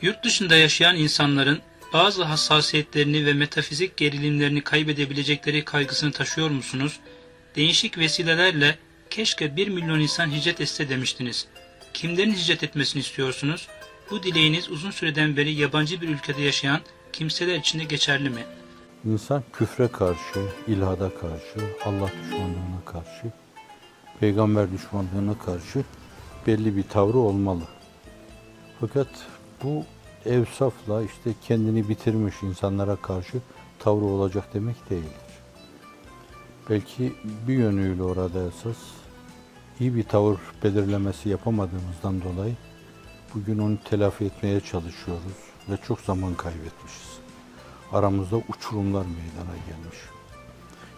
Yurt dışında yaşayan insanların bazı hassasiyetlerini ve metafizik gerilimlerini kaybedebilecekleri kaygısını taşıyor musunuz? Değişik vesilelerle keşke 1 milyon insan hicret etse demiştiniz. Kimlerin hicret etmesini istiyorsunuz? Bu dileğiniz uzun süreden beri yabancı bir ülkede yaşayan kimseler için de geçerli mi? İnsan küfre karşı, ilhada karşı, Allah düşmanlığına karşı, peygamber düşmanlığına karşı belli bir tavrı olmalı. Fakat bu evsafla işte kendini bitirmiş insanlara karşı tavrı olacak demek değildir. Belki bir yönüyle orada esas iyi bir tavır belirlemesi yapamadığımızdan dolayı bugün onu telafi etmeye çalışıyoruz ve çok zaman kaybetmişiz. Aramızda uçurumlar meydana gelmiş.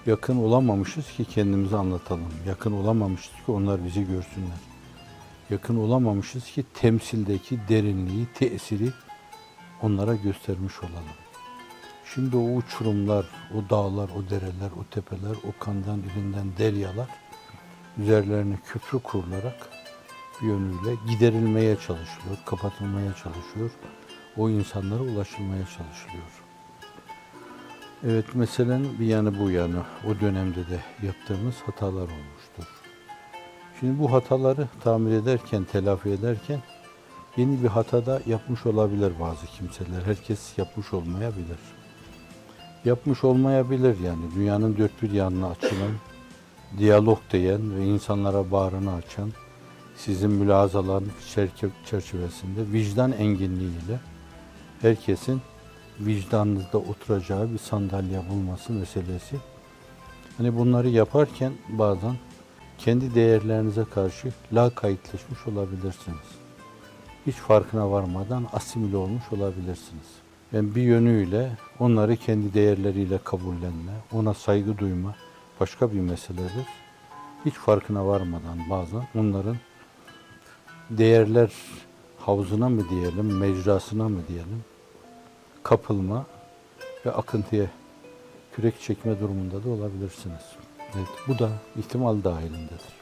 Yakın olamamışız ki kendimizi anlatalım. Yakın olamamışız ki onlar bizi görsünler. Yakın olamamışız ki temsildeki derinliği, tesiri onlara göstermiş olalım. Şimdi o uçurumlar, o dağlar, o dereler, o tepeler, o kandan irinden deryalar üzerlerine köprü kurularak bir yönüyle giderilmeye çalışılıyor, kapatılmaya çalışıyor. O insanlara ulaşılmaya çalışılıyor. Evet, meselenin bir yanı bu yanı. O dönemde de yaptığımız hatalar olmuştur. Şimdi bu hataları tamir ederken, telafi ederken yeni bir hata da yapmış olabilir bazı kimseler. Herkes yapmış olmayabilir. Yapmış olmayabilir yani. Dünyanın dört bir yanına açılan, diyalog diyen ve insanlara bağrını açan, sizin mülazaların çerçevesinde vicdan enginliğiyle herkesin vicdanınızda oturacağı bir sandalye bulması meselesi. Hani bunları yaparken bazen kendi değerlerinize karşı lakaytleşmiş olabilirsiniz. Hiç farkına varmadan asimile olmuş olabilirsiniz. Yani bir yönüyle onları kendi değerleriyle kabullenme, ona saygı duyma başka bir meseledir. Hiç farkına varmadan bazen onların değerler havzuna mı diyelim, mecrasına mı diyelim, kapılma ve akıntıya kürek çekme durumunda da olabilirsiniz. Evet, bu da ihtimal dahilindedir.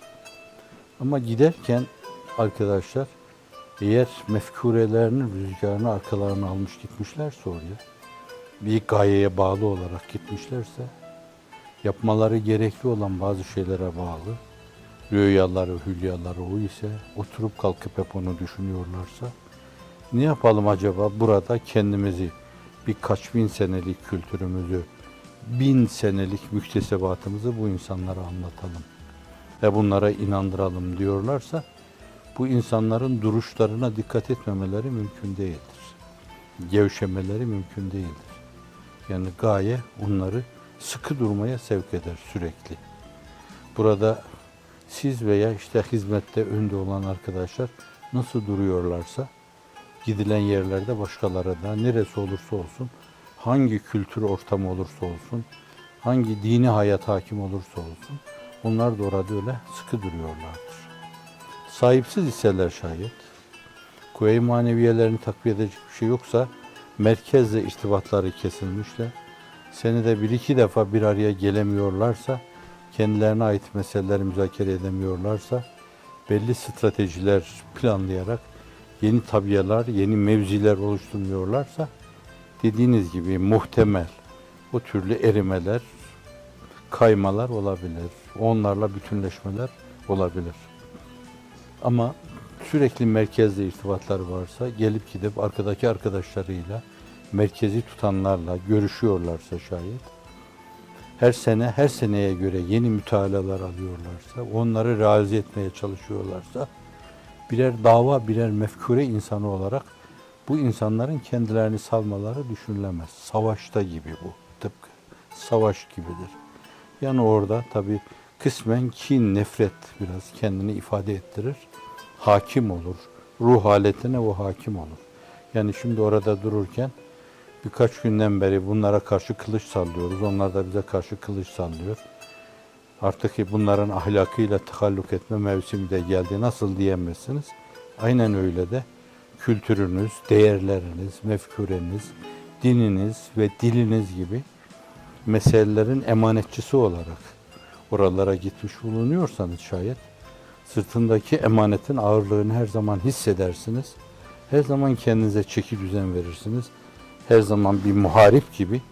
Ama giderken arkadaşlar eğer mefkurelerinin rüzgarını arkalarına almış gitmişlerse oraya, bir gayeye bağlı olarak gitmişlerse, yapmaları gerekli olan bazı şeylere bağlı, rüyaları, hülyaları o ise, oturup kalkıp hep onu düşünüyorlarsa, ne yapalım acaba burada kendimizi, birkaç bin senelik kültürümüzü, 1000 senelik müktesebatımızı bu insanlara anlatalım ve bunlara inandıralım diyorlarsa, bu insanların duruşlarına dikkat etmemeleri mümkün değildir. Gevşemeleri mümkün değildir. Yani gaye onları sıkı durmaya sevk eder sürekli. Burada siz veya işte hizmette önde olan arkadaşlar nasıl duruyorlarsa, gidilen yerlerde başkaları da neresi olursa olsun, hangi kültür ortamı olursa olsun, hangi dini hayat hakim olursa olsun, onlar da orada öyle sıkı duruyorlardır. Sahipsiz iseler şayet, kuvve-i maneviyelerini takviye edecek bir şey yoksa, merkezle irtibatları kesilmişler, senede bir iki defa bir araya gelemiyorlarsa, kendilerine ait meseleleri müzakere edemiyorlarsa, belli stratejiler planlayarak, yeni tabiyalar, yeni mevziler oluşturmuyorlarsa, dediğiniz gibi muhtemel o türlü erimeler, kaymalar olabilir. Onlarla bütünleşmeler olabilir. Ama sürekli merkezle irtibatları varsa, gelip gidip arkadaki arkadaşlarıyla, merkezi tutanlarla görüşüyorlarsa şayet, her seneye göre yeni mütalalar alıyorlarsa, onları realize etmeye çalışıyorlarsa, birer dava, birer mefkure insanı olarak bu insanların kendilerini salmaları düşünülemez. Savaşta gibi bu. Tıpkı savaş gibidir. Yani orada tabii kısmen kin, nefret biraz kendini ifade ettirir. Hakim olur. Ruh haletine o hakim olur. Yani şimdi orada dururken birkaç günden beri bunlara karşı kılıç sallıyoruz. Onlar da bize karşı kılıç sallıyor. Artık bunların ahlakıyla tahallük etme mevsimi de geldi. Nasıl diyemezsiniz? Aynen öyle de kültürünüz, değerleriniz, mefkureniz, dininiz ve diliniz gibi meselelerin emanetçisi olarak oralara gitmiş bulunuyorsanız şayet, sırtındaki emanetin ağırlığını her zaman hissedersiniz Her zaman kendinize çeki düzen verirsiniz. Her zaman bir muharip gibi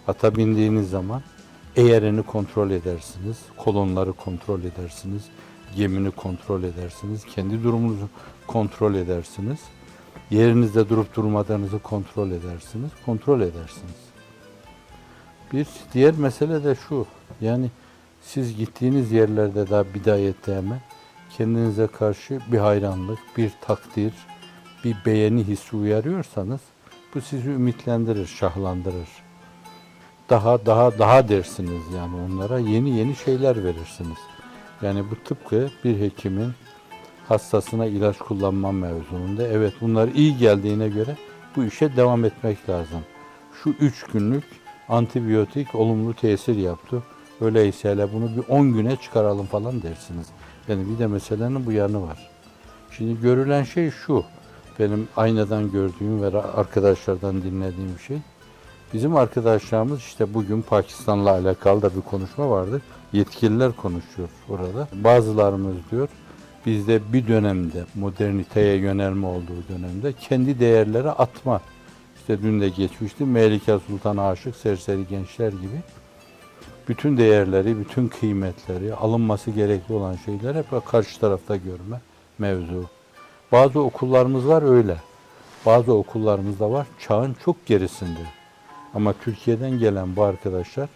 ata bindiğiniz zaman eğerini kontrol edersiniz, kolonları kontrol edersiniz, gemini kontrol edersiniz, kendi durumunuzu kontrol edersiniz. Yerinizde durup durmadığınızı kontrol edersiniz, kontrol edersiniz. Bir diğer mesele de şu, yani siz gittiğiniz yerlerde daha bidayette hemen kendinize karşı bir hayranlık, bir takdir, bir beğeni hissi uyarıyorsanız bu sizi ümitlendirir, şahlandırır. Daha dersiniz yani onlara yeni şeyler verirsiniz. Yani bu tıpkı bir hekimin hastasına ilaç kullanma mevzununda. Evet bunlar iyi geldiğine göre bu işe devam etmek lazım. Şu 3 günlük antibiyotik olumlu tesir yaptı. Öyleyse hele bunu bir 10 güne çıkaralım falan dersiniz. Yani bir de meselenin bu yanı var. Şimdi görülen şey şu. Benim aynadan gördüğüm ve arkadaşlardan dinlediğim şey. Bizim arkadaşlarımız işte bugün Pakistan'la alakalı da bir konuşma vardı. Yetkililer konuşuyor orada. Bazılarımız diyor bizde bir dönemde moderniteye yönelme olduğu dönemde kendi değerleri atma. İşte dün de geçmişti Melike Sultan'a aşık serseri gençler gibi. Bütün değerleri, bütün kıymetleri, alınması gerekli olan şeyler hep karşı tarafta görme mevzu. Bazı okullarımız var öyle. Bazı okullarımızda var çağın çok gerisinde. Ama Türkiye'den gelen bu arkadaşlar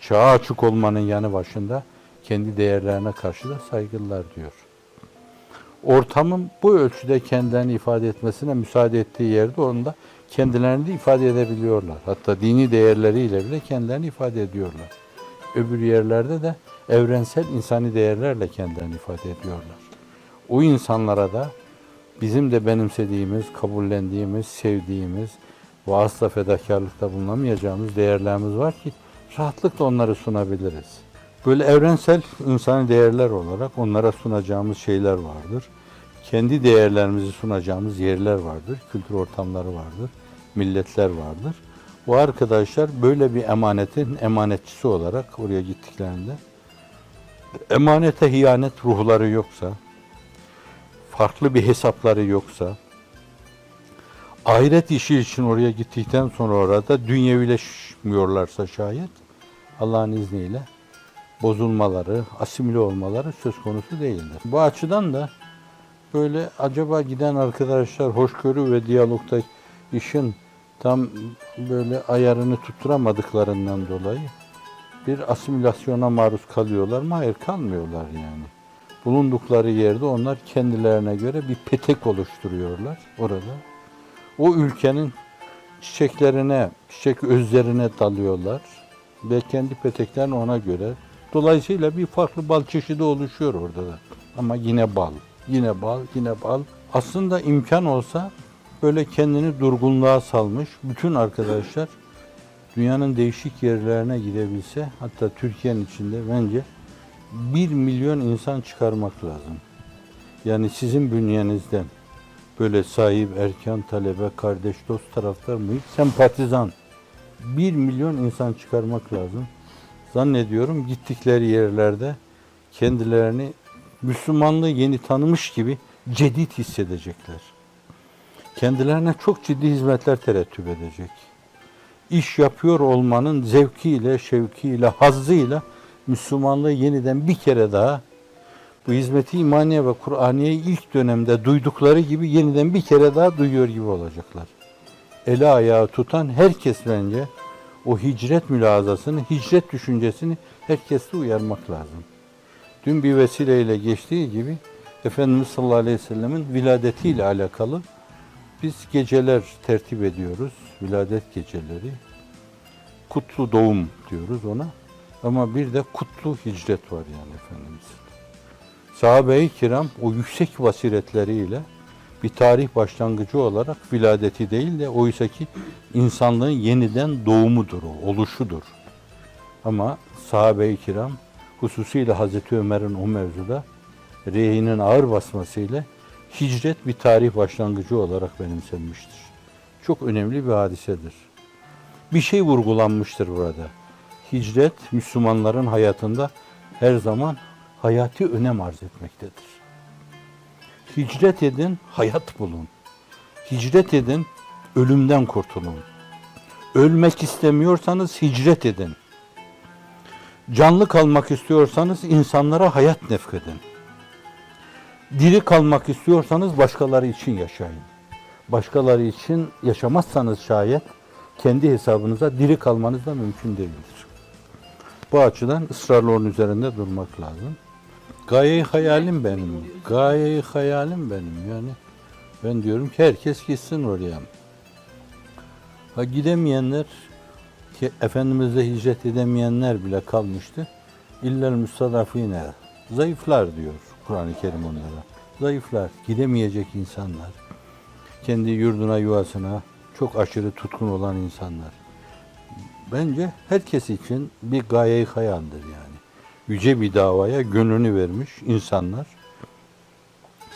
çağa açık olmanın yanı başında kendi değerlerine karşı da saygılılar diyor. Ortamın bu ölçüde kendilerini ifade etmesine müsaade ettiği yerde onu da kendilerini de ifade edebiliyorlar. Hatta dini değerleriyle bile kendilerini ifade ediyorlar. Öbür yerlerde de evrensel insani değerlerle kendilerini ifade ediyorlar. O insanlara da bizim de benimsediğimiz, kabullendiğimiz, sevdiğimiz ve asla fedakarlıkta bulunamayacağımız değerlerimiz var ki rahatlıkla onları sunabiliriz. Böyle evrensel insani değerler olarak onlara sunacağımız şeyler vardır. Kendi değerlerimizi sunacağımız yerler vardır, kültür ortamları vardır, milletler vardır. O arkadaşlar böyle bir emanetin emanetçisi olarak oraya gittiklerinde emanete hiyanet ruhları yoksa, farklı bir hesapları yoksa, ahiret işi için oraya gittikten sonra orada dünyevileşmiyorlarsa şayet Allah'ın izniyle bozulmaları, asimile olmaları söz konusu değildir. Bu açıdan da böyle acaba giden arkadaşlar hoşgörü ve diyalogda işin tam böyle ayarını tutturamadıklarından dolayı bir asimilasyona maruz kalıyorlar mı? Hayır, kalmıyorlar yani. Bulundukları yerde onlar kendilerine göre bir petek oluşturuyorlar orada. O ülkenin çiçeklerine, çiçek özlerine dalıyorlar ve kendi peteklerini ona göre. Dolayısıyla bir farklı bal çeşidi oluşuyor orada da. Ama yine bal, yine bal, yine bal. Aslında imkan olsa böyle kendini durgunluğa salmış bütün arkadaşlar dünyanın değişik yerlerine gidebilse, hatta Türkiye'nin içinde bence 1 milyon insan çıkarmak lazım. Yani sizin bünyenizden böyle sahip, erkan, talebe, kardeş, dost, taraftar, muhit, sempatizan 1 milyon insan çıkarmak lazım. Zannediyorum gittikleri yerlerde kendilerini Müslümanlığı yeni tanımış gibi cedid hissedecekler. Kendilerine çok ciddi hizmetler terettüp edecek. İş yapıyor olmanın zevkiyle, şevkiyle, hazzıyla Müslümanlığı yeniden bir kere daha bu hizmeti imaniye ve Kur'aniye'yi ilk dönemde duydukları gibi yeniden bir kere daha duyuyor gibi olacaklar. Eli ayağı tutan herkes bence o hicret mülazasını, hicret düşüncesini herkeste uyarmak lazım. Dün bir vesileyle geçtiği gibi Efendimiz sallallahu aleyhi ve sellemin viladetiyle alakalı biz geceler tertip ediyoruz. Viladet geceleri. Kutlu doğum diyoruz ona. Ama bir de kutlu hicret var yani Efendimiz. Sahabe-i kiram o yüksek basiretleriyle bir tarih başlangıcı olarak viladeti değil de oysaki insanlığın yeniden doğumudur o, oluşudur. Ama sahabe-i kiram hususiyle Hazreti Ömer'in o mevzuda rehinin ağır basmasıyla hicret bir tarih başlangıcı olarak benimsenmiştir. Çok önemli bir hadisedir. Bir şey vurgulanmıştır burada. Hicret Müslümanların hayatında her zaman hayati önem arz etmektedir. Hicret edin, hayat bulun. Hicret edin, ölümden kurtulun. Ölmek istemiyorsanız hicret edin. Canlı kalmak istiyorsanız insanlara hayat nefkedin. Diri kalmak istiyorsanız başkaları için yaşayın. Başkaları için yaşamazsanız şayet kendi hesabınıza diri kalmanız da mümkün değildir. Bu açıdan ısrarla onun üzerinde durmak lazım. Gaye-i hayalim benim. Gaye-i hayalim benim. Yani ben diyorum ki herkes gitsin oraya. Ha gidemeyenler ki Efendimiz'e hicret edemeyenler bile kalmıştı. İllel müstadafine. Zayıflar diyor Kur'an-ı Kerim onlara. Zayıflar, gidemeyecek insanlar. Kendi yurduna, yuvasına çok aşırı tutkun olan insanlar. Bence herkes için bir gaye-i hayaldir yani. Yüce bir davaya gönlünü vermiş insanlar,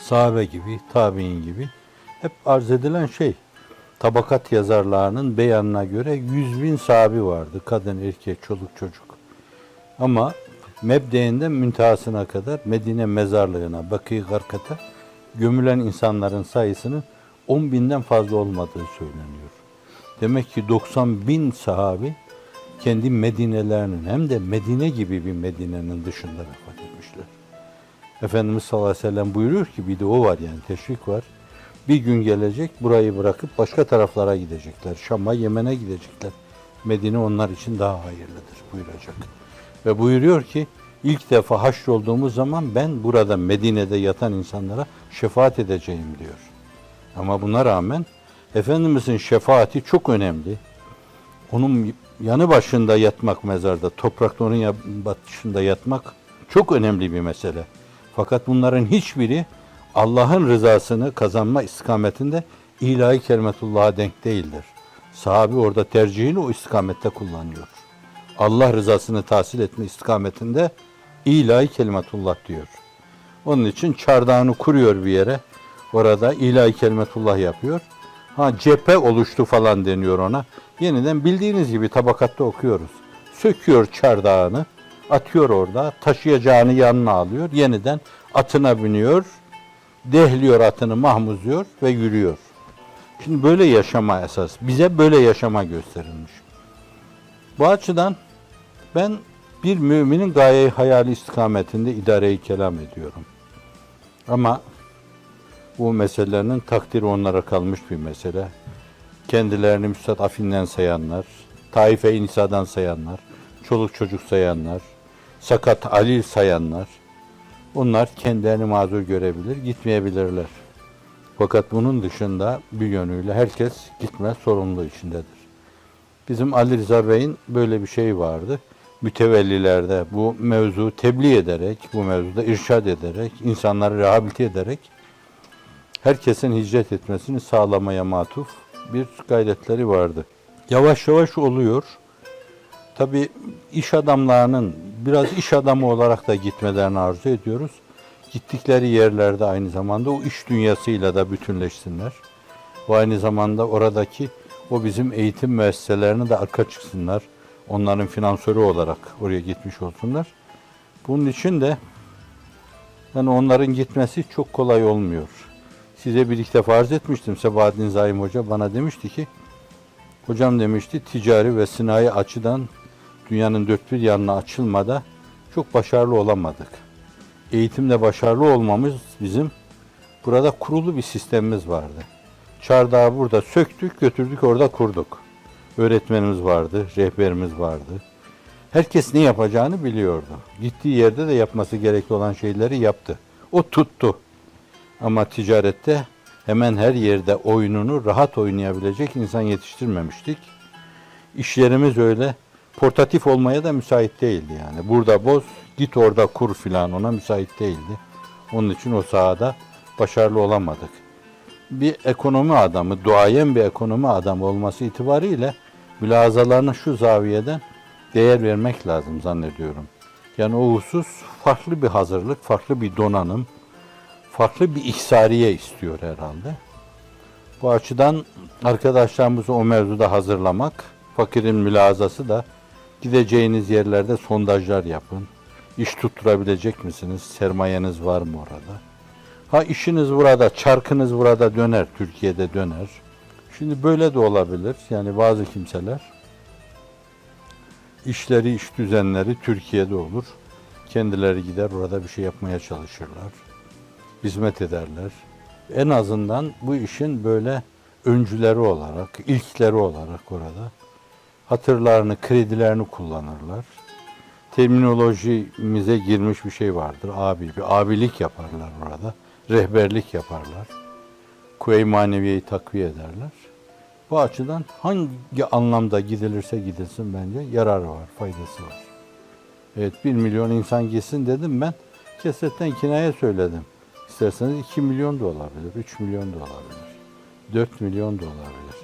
sahabe gibi, tabi'in gibi hep arz edilen şey, tabakat yazarlarının beyanına göre 100.000 sahabi vardı. Kadın, erkek, çoluk, çocuk. Ama mebdeğinden müntehasına kadar Medine mezarlığına, Bakı-i Garkat'a gömülen insanların sayısının 10.000'den fazla olmadığı söyleniyor. Demek ki 90.000 sahabi kendi Medinelerinin hem de Medine gibi bir Medine'nin dışında vefat etmişler. Efendimiz sallallahu aleyhi ve sellem buyuruyor ki bir de o var yani teşvik var. Bir gün gelecek burayı bırakıp başka taraflara gidecekler. Şam'a, Yemen'e gidecekler. Medine onlar için daha hayırlıdır buyuracak. Ve buyuruyor ki ilk defa haşrolduğumuz zaman ben burada Medine'de yatan insanlara şefaat edeceğim diyor. Ama buna rağmen Efendimizin şefaati çok önemli. Onun yanı başında yatmak mezarda, toprakta onun başında yatmak çok önemli bir mesele. Fakat bunların hiçbiri Allah'ın rızasını kazanma istikametinde ilahi kelimetullah'a denk değildir. Sahabi orada tercihini o istikamette kullanıyor. Allah rızasını tahsil etme istikametinde ilahi kelimetullah diyor. Onun için çardağını kuruyor bir yere. Orada ilahi kelimetullah yapıyor. Ha cephe oluştu falan deniyor ona. Yeniden bildiğiniz gibi tabakatta okuyoruz. Söküyor çardağını, atıyor orada, taşıyacağını yanına alıyor. Yeniden atına biniyor, dehliyor atını, mahmuzluyor ve yürüyor. Şimdi böyle yaşama esas. Bize böyle yaşama gösterilmiş. Bu açıdan ben bir müminin gaye-i hayali istikametinde idare-i kelam ediyorum. Ama bu meselelerinin takdiri onlara kalmış bir mesele. Kendilerini müstadafinden sayanlar, taife-i nisadan sayanlar, çoluk çocuk sayanlar, sakat alil sayanlar, onlar kendilerini mazur görebilir, gitmeyebilirler. Fakat bunun dışında bir yönüyle herkes gitme sorumluluğu içindedir. Bizim Ali Rıza Bey'in böyle bir şey vardı. Mütevellilerde bu mevzu tebliğ ederek, bu mevzuda irşad ederek, insanları rehabilite ederek herkesin hicret etmesini sağlamaya matuf bir gayretleri vardı. Yavaş yavaş oluyor. Tabii iş adamlarının biraz iş adamı olarak da gitmelerini arzu ediyoruz. Gittikleri yerlerde aynı zamanda o iş dünyasıyla da bütünleşsinler. Ve aynı zamanda oradaki o bizim eğitim müesseselerine de arka çıksınlar. Onların finansörü olarak oraya gitmiş olsunlar. Bunun için de yani onların gitmesi çok kolay olmuyor. Size bir iki defa arz etmiştim. Sebahattin Zaim Hoca bana demişti ki, hocam demişti, ticari ve sinayi açıdan dünyanın dört bir yanına açılmada çok başarılı olamadık. Eğitimde başarılı olmamız bizim burada kurulu bir sistemimiz vardı. Çardağı burada söktük, götürdük, orada kurduk. Öğretmenimiz vardı, rehberimiz vardı. Herkes ne yapacağını biliyordu. Gittiği yerde de yapması gerekli olan şeyleri yaptı. O tuttu. Ama ticarette hemen her yerde oyununu rahat oynayabilecek insan yetiştirmemiştik. İşlerimiz öyle portatif olmaya da müsait değildi yani. Burada boz, git orada kur filan, ona müsait değildi. Onun için o sahada başarılı olamadık. Bir ekonomi adamı, duayen bir ekonomi adamı olması itibariyle mülahazalarına şu zaviyeden değer vermek lazım zannediyorum. Yani o husus farklı bir hazırlık, farklı bir donanım, farklı bir ihsariye istiyor herhalde. Bu açıdan arkadaşlarımızı o mevzuda hazırlamak, fakirin mülahazası da gideceğiniz yerlerde sondajlar yapın. İş tutturabilecek misiniz? Sermayeniz var mı orada? Ha işiniz burada, çarkınız burada döner, Türkiye'de döner. Şimdi böyle de olabilir. Yani bazı kimseler işleri, iş düzenleri Türkiye'de olur. Kendileri gider orada bir şey yapmaya çalışırlar. Hizmet ederler. En azından bu işin böyle öncüleri olarak, ilkleri olarak orada hatırlarını, kredilerini kullanırlar. Terminolojimize girmiş bir şey vardır. Bir abilik yaparlar orada. Rehberlik yaparlar. Kuvve-i maneviyeyi takviye ederler. Bu açıdan hangi anlamda gidilirse gidilsin bence yararı var, faydası var. Evet 1 milyon insan gitsin dedim ben. Kesetten kinaye söyledim. İsterseniz 2 milyon da olabilir, 3 milyon da olabilir. 4 milyon da olabilir.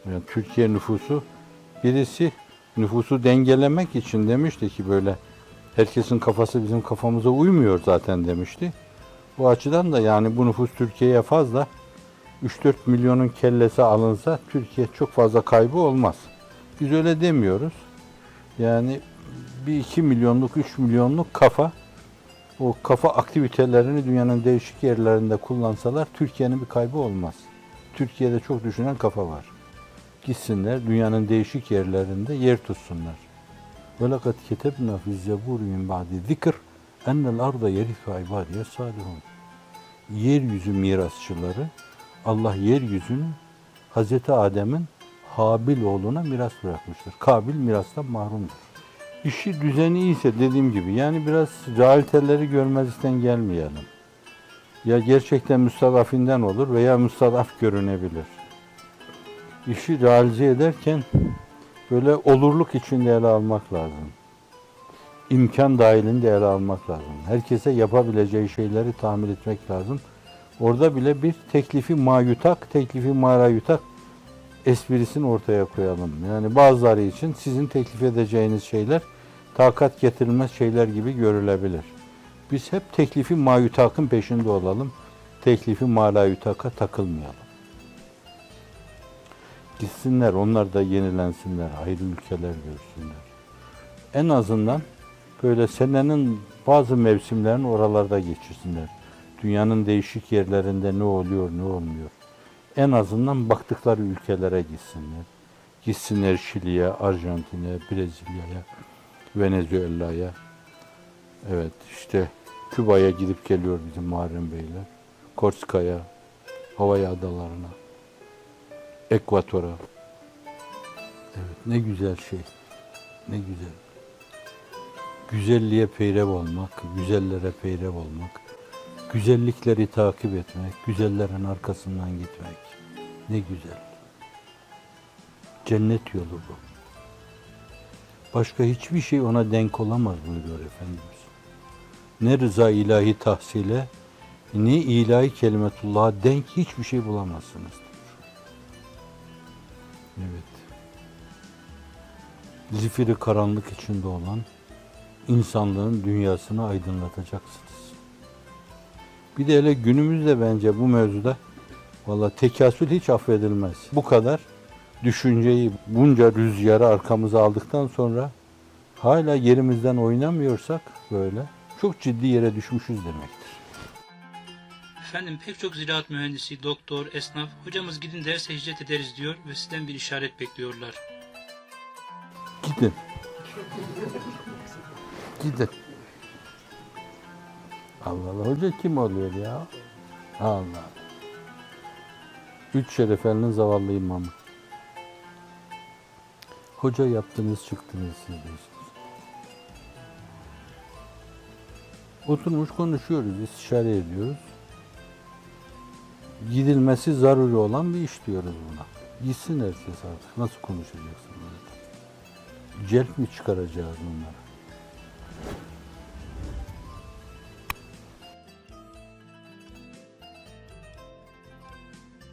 Yani Türkiye nüfusu, birisi nüfusu dengelemek için demişti ki böyle herkesin kafası bizim kafamıza uymuyor zaten demişti. Bu açıdan da yani bu nüfus Türkiye'ye fazla. 3-4 milyonun kellesi alınsa Türkiye çok fazla kaybı olmaz. Biz öyle demiyoruz. Yani bir 2 milyonluk, 3 milyonluk kafa, o kafa aktivitelerini dünyanın değişik yerlerinde kullansalar Türkiye'nin bir kaybı olmaz. Türkiye'de çok düşünen kafa var. Gitsinler dünyanın değişik yerlerinde yer tutsunlar. وَلَقَدْ كَتَبْنَا فِي الزَّبُورِ مِنْ بَعْدِ ذِكْرٍ اَنَّ الْاَرْضَ يَرِثُ عِبَادِيَ الصَّالِحُونَ. Yeryüzü mirasçıları, Allah yeryüzünü Hazreti Adem'in Habil oğluna miras bırakmıştır. Kabil mirastan mahrumdur. İşi düzeni iyiyse dediğim gibi yani biraz realiteleri görmezlikten gelmeyelim. Ya gerçekten müstadafinden olur veya müstadaf görünebilir. İşi realize ederken böyle olurluk içinde ele almak lazım. İmkan dahilinde ele almak lazım. Herkese yapabileceği şeyleri tahmin etmek lazım. Orada bile bir teklifi mayutak, teklifi marayutak esprisini ortaya koyalım. Yani bazıları için sizin teklif edeceğiniz şeyler takat getirilmez şeyler gibi görülebilir. Biz hep teklifi mayutakın peşinde olalım. Teklifi malayutaka takılmayalım. Gitsinler, onlar da yenilensinler, ayrı ülkeler görsünler. En azından böyle senenin bazı mevsimlerini oralarda geçirsinler. Dünyanın değişik yerlerinde ne oluyor, ne olmuyor. En azından baktıkları ülkelere gitsinler. Gitsinler Şili'ye, Arjantin'e, Brezilya'ya, Venezuela'ya. Evet işte Küba'ya gidip geliyor bizim Muharrem Beyler. Korsika'ya, Hawaii adalarına, Ekvator'a. Evet ne güzel şey, ne güzel. Güzelliğe peyrev olmak, güzellere peyrev olmak, güzellikleri takip etmek, güzellerin arkasından gitmek. Ne güzel. Cennet yolu bu. Başka hiçbir şey ona denk olamaz buyuruyor Efendimiz. Ne rıza ilahi tahsile, ne ilahi kelimetullah'a denk hiçbir şey bulamazsınız. Evet. Zifiri karanlık içinde olan insanlığın dünyasını aydınlatacaksınız. Bir de hele günümüzde bence bu mevzuda vallahi tekasül hiç affedilmez. Bu kadar düşünceyi, bunca rüzgarı arkamıza aldıktan sonra hala yerimizden oynamıyorsak böyle çok ciddi yere düşmüşüz demektir. Efendim pek çok ziraat mühendisi, doktor, esnaf, hocamız gidin derse hicret ederiz diyor ve sizden bir işaret bekliyorlar. Gidin. Gidin. Allah Allah. Hoca kim oluyor ya? Allah. 3 Şerefeli'nin zavallı imamı. Hoca yaptınız çıktınız siz diyorsunuz. Oturmuş konuşuyoruz, istişare ediyoruz. Gidilmesi zaruri olan bir iş diyoruz buna. Gitsin herkes artık. Nasıl konuşacaksın böyle? Celp mi çıkaracağız bunları?